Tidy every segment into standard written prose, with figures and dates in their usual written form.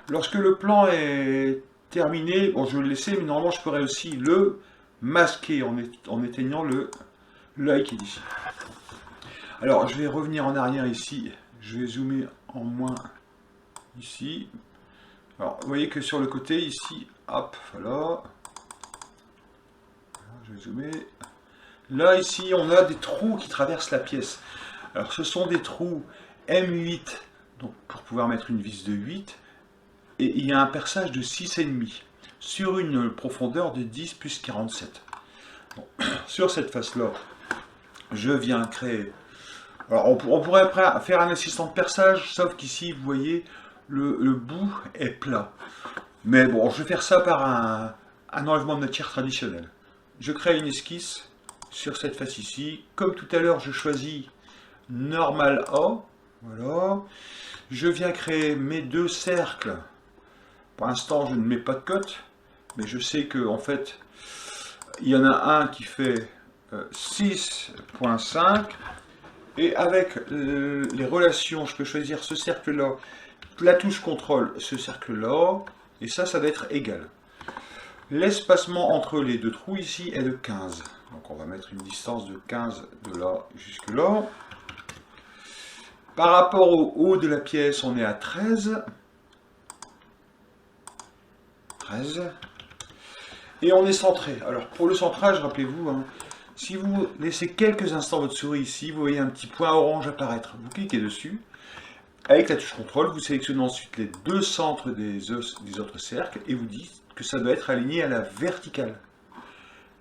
Lorsque le plan est terminé, bon, je vais le laisser, mais normalement, je pourrais aussi le masquer en éteignant l'œil qui est ici. Alors, je vais revenir en arrière ici. Je vais zoomer en moins ici. Alors, vous voyez que sur le côté ici, hop, voilà. Je vais zoomer. Là, ici, on a des trous qui traversent la pièce. Alors, ce sont des trous M8, donc pour pouvoir mettre une vis de 8. Et il y a un perçage de 6,5 sur une profondeur de 10 plus 47. Bon, sur cette face-là, je viens créer. Alors, on pourrait faire un assistant de perçage, sauf qu'ici, vous voyez, le bout est plat. Mais bon, je vais faire ça par un enlèvement de matière traditionnel. Je crée une esquisse sur cette face ici. Comme tout à l'heure, je choisis Normal A. Voilà. Je viens créer mes deux cercles. Pour l'instant, je ne mets pas de cote, mais je sais que en fait, il y en a un qui fait 6,5 et avec les relations, je peux choisir ce cercle-là, la touche contrôle, ce cercle-là, et ça va être égal. L'espacement entre les deux trous ici est de 15. Donc on va mettre une distance de 15 de là jusque là. Par rapport au haut de la pièce, on est à 13. 13. Et on est centré. Alors pour le centrage, rappelez-vous, hein, si vous laissez quelques instants votre souris ici, vous voyez un petit point orange apparaître. Vous cliquez dessus. Avec la touche contrôle, vous sélectionnez ensuite les deux centres des autres cercles et vous dites que ça doit être aligné à la verticale.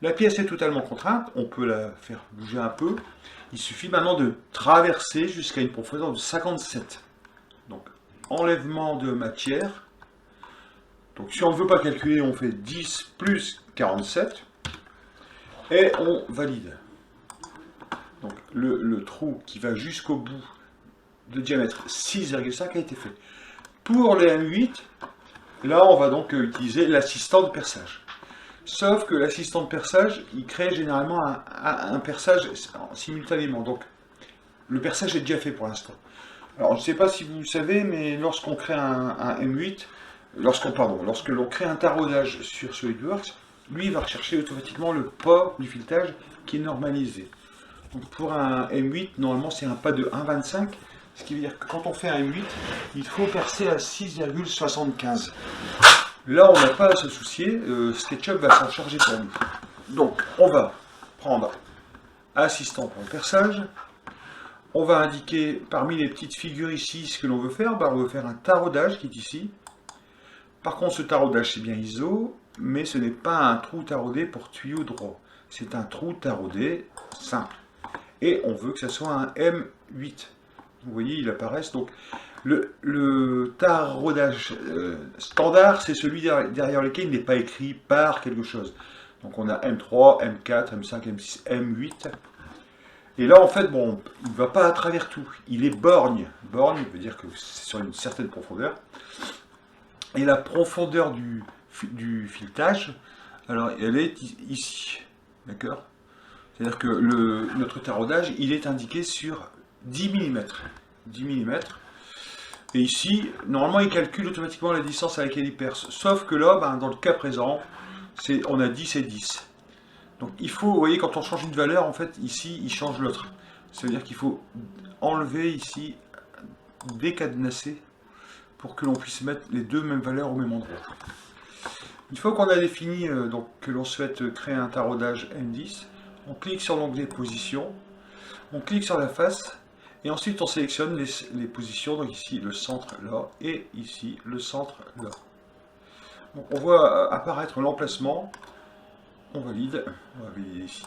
La pièce est totalement contrainte, on peut la faire bouger un peu. Il suffit maintenant de traverser jusqu'à une profondeur de 57. Donc, enlèvement de matière. Donc, si on ne veut pas calculer, on fait 10 plus 47. Et on valide. Donc, le trou qui va jusqu'au bout de diamètre 6,5 a été fait. Pour les M8, là, on va donc utiliser l'assistant de perçage. Sauf que l'assistant de perçage, il crée généralement un perçage simultanément. Donc, le perçage est déjà fait pour l'instant. Alors, je ne sais pas si vous le savez, mais lorsqu'on crée un M8, lorsque l'on crée un taraudage sur SolidWorks, lui, il va rechercher automatiquement le pas du filetage qui est normalisé. Donc, pour un M8, normalement, c'est un pas de 1,25. Ce qui veut dire que quand on fait un M8, il faut percer à 6,75. Là, on n'a pas à se soucier, SketchUp va s'en charger pour nous. Donc, on va prendre assistant pour le perçage. On va indiquer parmi les petites figures ici ce que l'on veut faire. On veut faire un taraudage qui est ici. Par contre, ce taraudage, c'est bien ISO, mais ce n'est pas un trou taraudé pour tuyau droit. C'est un trou taraudé simple. Et on veut que ce soit un M8. Vous voyez, il apparaît. Donc, le taraudage standard, c'est celui derrière lequel il n'est pas écrit par quelque chose. Donc, on a M3, M4, M5, M6, M8. Et là, en fait, bon, il ne va pas à travers tout. Il est borgne. Borgne veut dire que c'est sur une certaine profondeur. Et la profondeur du filetage, alors, elle est ici. D'accord? C'est-à-dire que notre taraudage, il est indiqué sur 10 mm. 10 mm. Et ici, normalement, il calcule automatiquement la distance à laquelle il perce. Sauf que là, dans le cas présent, on a 10 et 10. Donc il faut, vous voyez, quand on change une valeur, en fait, ici, il change l'autre. Ça veut dire qu'il faut enlever ici, décadenasser, pour que l'on puisse mettre les deux mêmes valeurs au même endroit. Une fois qu'on a défini donc, que l'on souhaite créer un taraudage M10, on clique sur l'onglet position, on clique sur la face, et ensuite on sélectionne les positions, donc ici le centre là, et ici le centre là. Donc, on voit apparaître l'emplacement, on va valider ici.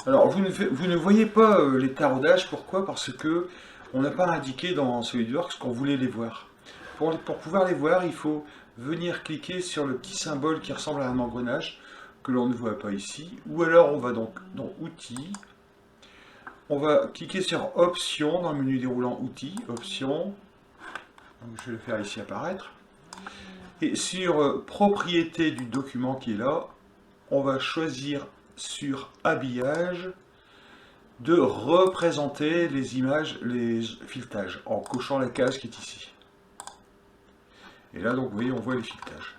Alors vous ne voyez pas les taraudages, pourquoi? Parce que on n'a pas indiqué dans SolidWorks qu'on voulait les voir. Pour pouvoir les voir, il faut venir cliquer sur le petit symbole qui ressemble à un engrenage, que l'on ne voit pas ici, ou alors on va donc dans Outils, on va cliquer sur Options dans le menu déroulant Outils, Options, donc je vais le faire ici apparaître, et sur Propriétés du document qui est là, on va choisir sur Habillage de représenter les images, les filetages, en cochant la case qui est ici. Et là, donc, vous voyez, on voit les filetages.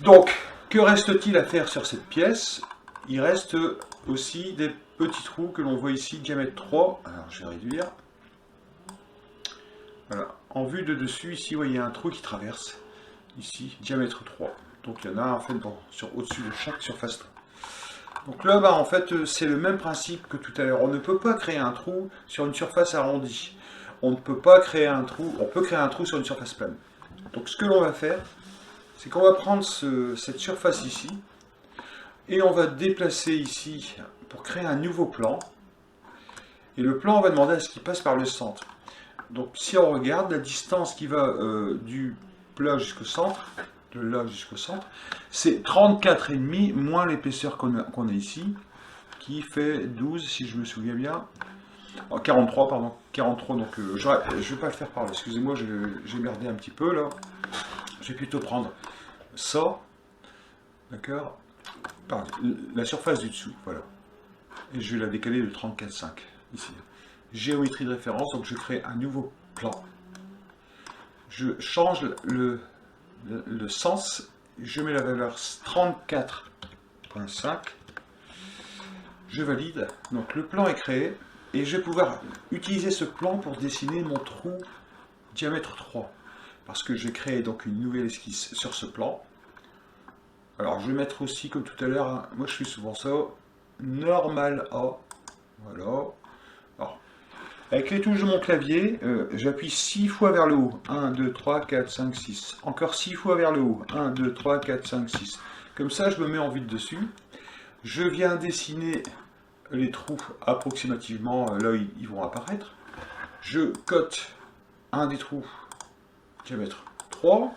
Donc, que reste-t-il à faire sur cette pièce? Il reste aussi des petits trous que l'on voit ici, diamètre 3. Alors, je vais réduire. Voilà. En vue de dessus, ici, vous voyez, il y a un trou qui traverse. Ici, diamètre 3. Donc, il y en a en fait au-dessus de chaque surface. Donc là, en fait, c'est le même principe que tout à l'heure. On ne peut pas créer un trou sur une surface arrondie. On ne peut pas créer un trou. On peut créer un trou sur une surface plane. Donc, ce que l'on va faire, c'est qu'on va prendre cette surface ici, et on va déplacer ici pour créer un nouveau plan. Et le plan, on va demander à ce qu'il passe par le centre. Donc si on regarde la distance qui va du plat jusqu'au centre, de là jusqu'au centre, c'est 34,5 moins l'épaisseur qu'on a ici, qui fait 12 si je me souviens bien. Oh, 43, pardon, 43, donc je ne vais pas le faire par là, excusez-moi, j'ai merdé un petit peu là. Je vais plutôt prendre ça, d'accord, la surface du dessous, voilà. Et je vais la décaler de 34,5 ici. Géométrie de référence, donc je crée un nouveau plan. Je change le sens, je mets la valeur 34,5. Je valide, donc le plan est créé, et je vais pouvoir utiliser ce plan pour dessiner mon trou diamètre 3. Parce que j'ai créé donc une nouvelle esquisse sur ce plan. Alors je vais mettre aussi, comme tout à l'heure, hein, moi je fais souvent ça, normal A, voilà. Alors, avec les touches de mon clavier, j'appuie 6 fois vers le haut, 1, 2, 3, 4, 5, 6, encore 6 fois vers le haut, 1, 2, 3, 4, 5, 6, comme ça je me mets en vue de dessus, je viens dessiner les trous approximativement, là ils vont apparaître, je cote un des trous, diamètre 3,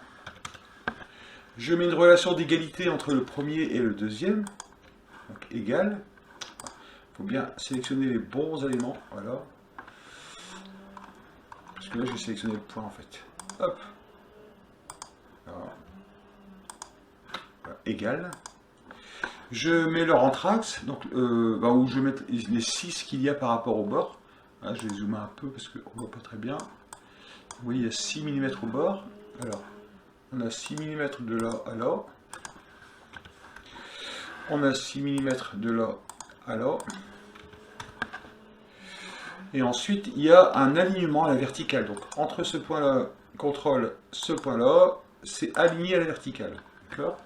je mets une relation d'égalité entre le premier et le deuxième, donc égal. Il faut bien sélectionner les bons éléments, voilà. Parce que là, j'ai sélectionné le point en fait. Hop. Voilà. Voilà. Égal. Je mets leur anthrax, donc où je vais mettre les 6 qu'il y a par rapport au bord. Là, je vais zoomer un peu parce qu'on ne voit pas très bien. Vous voyez, il y a 6 mm au bord. Alors, on a 6 mm de là à là. On a 6 mm de là à là. Et ensuite, il y a un alignement à la verticale. Donc, entre ce point-là, contrôle ce point-là, c'est aligné à la verticale. D'accord ?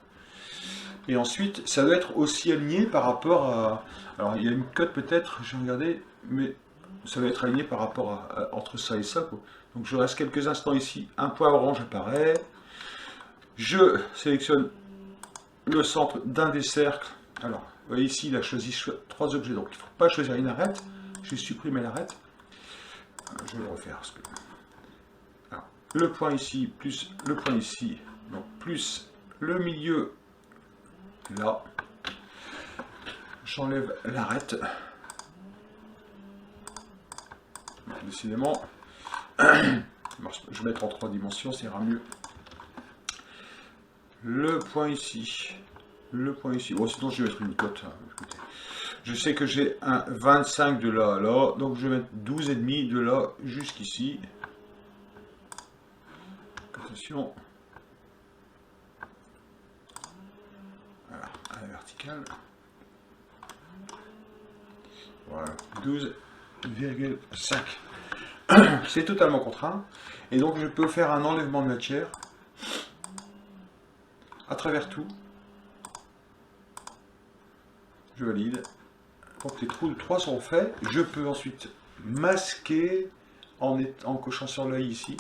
Et ensuite, ça doit être aussi aligné par rapport à... Alors, il y a une cote peut-être, je vais regarder, mais ça doit être aligné par rapport entre ça et ça, quoi. Donc, je reste quelques instants ici. Un point orange apparaît. Je sélectionne le centre d'un des cercles. Alors, vous voyez ici, il a choisi 3 objets, donc il ne faut pas choisir une arête. J'ai supprimé l'arête. Je vais le refaire. Parce que... Alors, le point ici, plus le point ici, donc plus le milieu là. J'enlève l'arête. Décidément, je vais mettre en 3 dimensions, ça ira mieux. Le point ici. Le point ici. Bon, sinon, je vais mettre une cote. Écoutez. Je sais que j'ai un 25 de là à là, donc je vais mettre 12,5 de là jusqu'ici. Attention. Voilà, à la verticale. Voilà, 12,5. C'est totalement contraint. Et donc je peux faire un enlèvement de matière à travers tout. Je valide. Donc les trous de 3 sont faits. Je peux ensuite masquer en cochant sur l'œil ici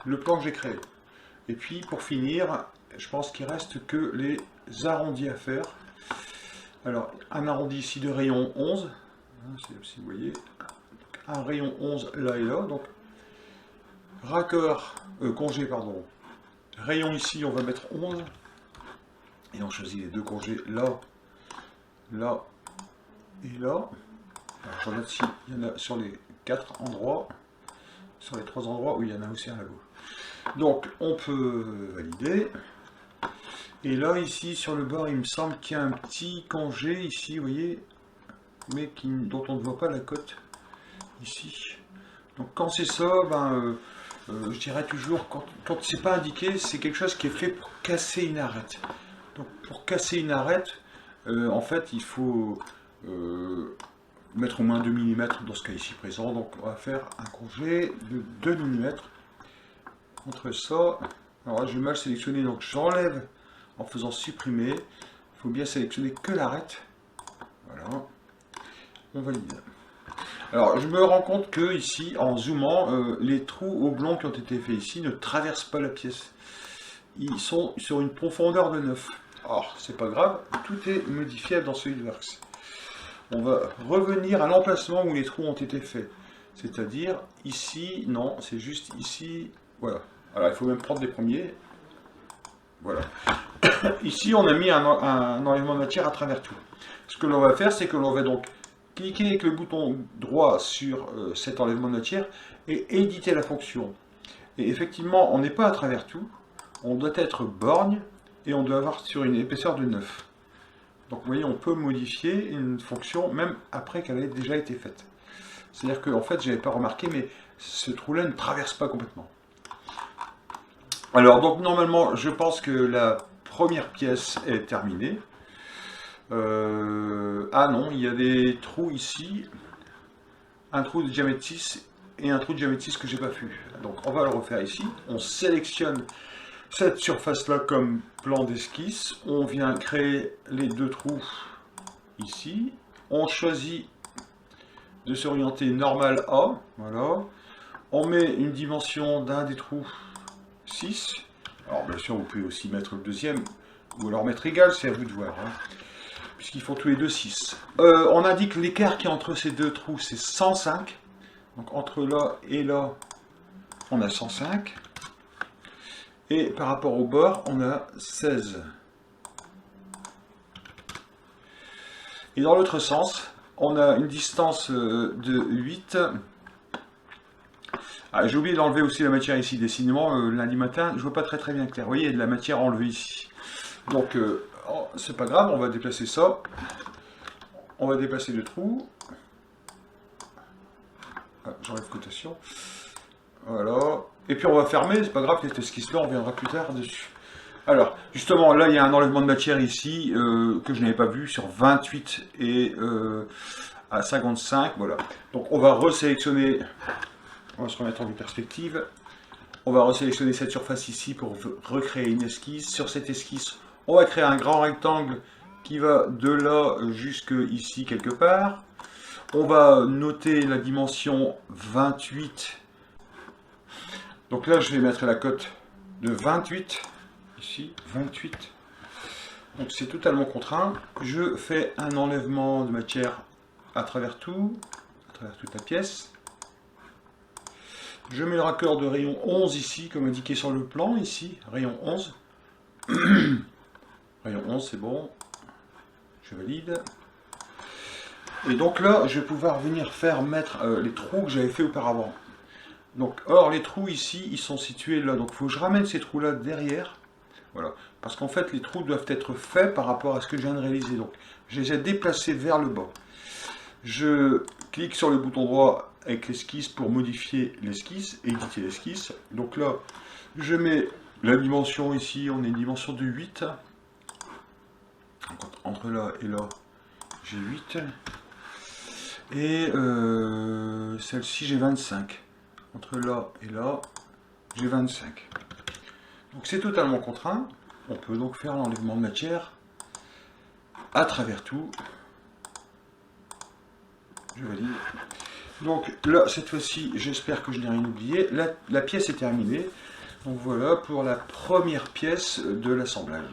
le plan que j'ai créé. Et puis pour finir, je pense qu'il reste que les arrondis à faire. Alors un arrondi ici de rayon 11. Si vous voyez, un rayon 11 là et là. Donc raccord, congé pardon. Rayon ici, on va mettre 11. Et on choisit les 2 congés là, là et là. Alors, je regarde s'il y en a sur les 4 endroits, sur les 3 endroits où il y en a aussi un là-haut. Donc, on peut valider. Et là, ici, sur le bord, il me semble qu'il y a un petit congé ici, vous voyez, mais dont on ne voit pas la cote ici. Donc, quand c'est ça, je dirais toujours, quand c'est pas indiqué, c'est quelque chose qui est fait pour casser une arête. Donc pour casser une arête, en fait, il faut mettre au moins 2 mm dans ce cas ici présent. Donc on va faire un crochet de 2 mm entre ça. Alors là, j'ai mal sélectionné, donc j'enlève en faisant supprimer. Il faut bien sélectionner que l'arête. Voilà. On valide. Alors, je me rends compte que ici, en zoomant, les trous oblongs qui ont été faits ici ne traversent pas la pièce. Ils sont sur une profondeur de 9. Alors, c'est pas grave, tout est modifiable dans SolidWorks. On va revenir à l'emplacement où les trous ont été faits. C'est-à-dire ici, non, c'est juste ici, voilà. Alors, il faut même prendre les premiers. Voilà. Ici, on a mis un enlèvement de matière à travers tout. Ce que l'on va faire, c'est que l'on va donc cliquez avec le bouton droit sur cet enlèvement de matière et éditer la fonction. Et effectivement, on n'est pas à travers tout, on doit être borgne et on doit avoir sur une épaisseur de 9. Donc vous voyez, on peut modifier une fonction même après qu'elle ait déjà été faite. C'est-à-dire que en fait, je n'avais pas remarqué, mais ce trou-là ne traverse pas complètement. Alors donc normalement, je pense que la première pièce est terminée. Ah non, il y a des trous ici, un trou de diamètre 6 et un trou de diamètre 6 que j'ai pas vu. Donc on va le refaire ici. On sélectionne cette surface là comme plan d'esquisse. On vient créer les deux trous ici. On choisit de s'orienter normal A. Voilà. On met une dimension d'un des trous 6. Alors bien sûr vous pouvez aussi mettre le deuxième ou alors mettre égal, c'est à vous de voir. Hein. Puisqu'ils font tous les deux 6. On indique l'écart qui est entre ces deux trous, c'est 105. Donc entre là et là, on a 105. Et par rapport au bord, on a 16. Et dans l'autre sens, on a une distance de 8. Ah, j'ai oublié d'enlever aussi la matière ici. Décidément, lundi matin, je ne vois pas très bien clair. Vous voyez, il y a de la matière enlevée ici. Donc, c'est pas grave, on va déplacer ça. On va déplacer le trou. Ah, j'enlève cotation. Voilà. Et puis on va fermer, c'est pas grave, cette esquisse-là, on reviendra plus tard dessus. Alors, justement, là, il y a un enlèvement de matière ici que je n'avais pas vu sur 28 et à 55. Voilà. Donc, on va resélectionner. On va se remettre en perspective. On va resélectionner cette surface ici pour recréer une esquisse. Sur cette esquisse, on va créer un grand rectangle qui va de là jusque ici quelque part. On va noter la dimension 28. Donc là, je vais mettre la cote de 28. Ici, 28. Donc c'est totalement contraint. Je fais un enlèvement de matière à travers toute la pièce. Je mets le raccord de rayon 11 ici, comme indiqué sur le plan, ici, rayon 11. Rayon 11, c'est bon. Je valide. Et donc là, je vais pouvoir venir mettre les trous que j'avais fait auparavant. Donc, or, les trous ici, ils sont situés là. Donc, il faut que je ramène ces trous-là derrière. Voilà. Parce qu'en fait, les trous doivent être faits par rapport à ce que je viens de réaliser. Donc, je les ai déplacés vers le bas. Je clique sur le bouton droit avec l'esquisse pour modifier l'esquisse, éditer l'esquisse. Donc là, je mets la dimension ici, on a une dimension de 8. Donc, entre là et là, j'ai 8. Et celle-ci, j'ai 25. Entre là et là, j'ai 25. Donc c'est totalement contraint. On peut donc faire l'enlèvement de matière à travers tout. Je valide. Donc là, cette fois-ci, j'espère que je n'ai rien oublié. La pièce est terminée. Donc voilà pour la première pièce de l'assemblage.